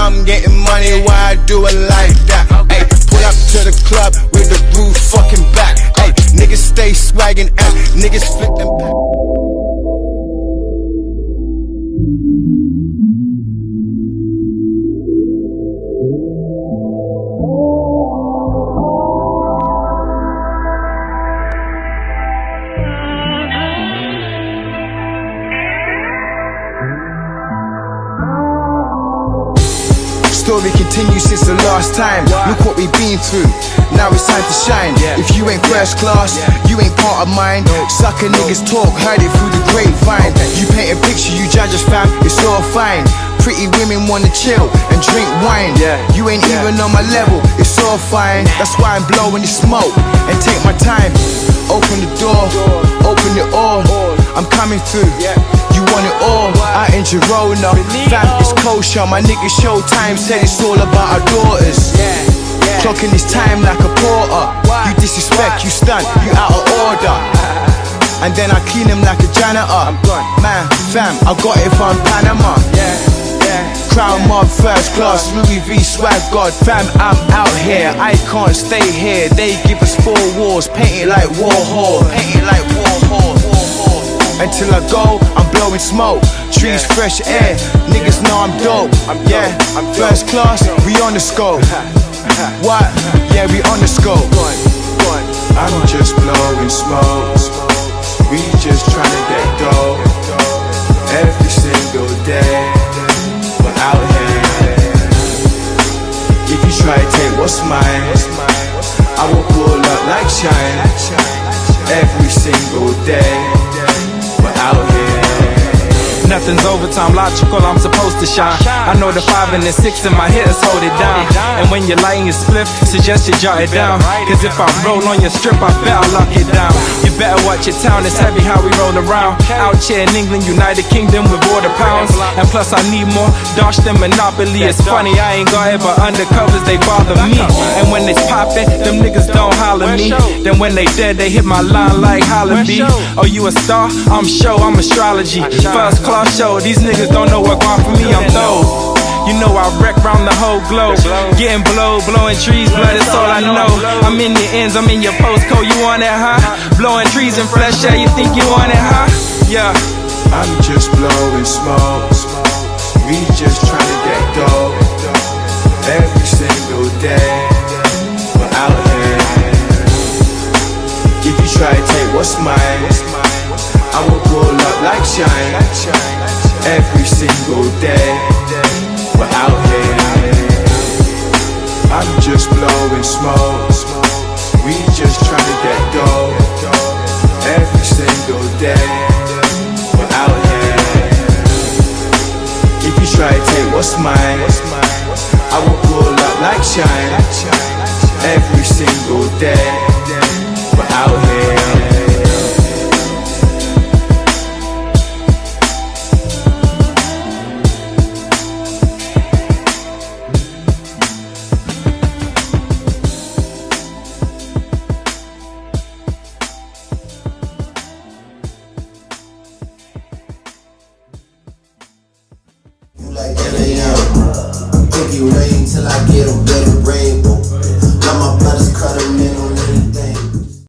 I'm getting money, why I do it like that? Ay, pull up to the club with the roof fucking back. Ay, niggas stay swagging and niggas flip them back. Story continues since the last time. Look what we've been through, now it's time to shine. If you ain't first class, you ain't part of mine. Sucker niggas talk, heard it through the grapevine. You paint a picture, you judge us fam, it's all fine. Pretty women wanna chill and drink wine. You ain't even on my level, it's all fine. That's why I'm blowing the smoke and take my time. Open the door, open it all. I'm coming through, you want it all. Out in Girona, fam, it's kosher. My nigga Showtime said it's all about our daughters. Clocking this time like a porter. You disrespect, you stunt, you out of order. And then I clean him like a janitor. Man, fam, I got it from Panama. Crown mob, first class, Louis V swag god. Fam, I'm out here, I can't stay here. They give us 4 wars, painted like Warhol. Painted like Warhol. Until I go, I'm blowing smoke. Trees, fresh air, niggas know I'm dope. First class, we on the scope. What? Yeah, we on the scope. I'm just blowing smoke. We just tryna get dope. Every single day, we're out here. If you try to take what's mine, I will pull up like shine. Every single day, we're out here. Nothing's overtime, logical, I'm supposed to shine. I know the 5 and the 6 and my hitters hold it down. And when you're lighting your spliff, suggest you jot it down. Cause if I roll on your strip, I better lock it down. You better watch your town, it's heavy how we roll around. Out here in England, United Kingdom with all the pounds. And plus I need more, Dosh than Monopoly. It's funny, I ain't got it, but undercovers, they bother me. And when it's poppin', them niggas don't holler me. Then when they dead, they hit my line like Hollaby. Oh, you a star? I'm Sho, I'm astrology. First class show, these niggas don't know what going for me, I'm through. You know I wreck round the whole globe. Getting blowing trees, blood is all I know. I'm in your ends, I'm in your postcode, you want it, huh? Blowing trees and fresh air, you think you want it, huh? Yeah. I'm just blowing smoke. We just tryna get dope. Every single day, we're out here. If you try to take what's mine, I will pull up like shine. Every single day, we're out here. I'm just blowing smoke. We just tryna get dope. Every single day, we're out here. If you try to take what's mine, I will pull up like shine. Every single day, we're out here. Like LAM, think you rain till I get a better rainbow. Now my brothers cut them in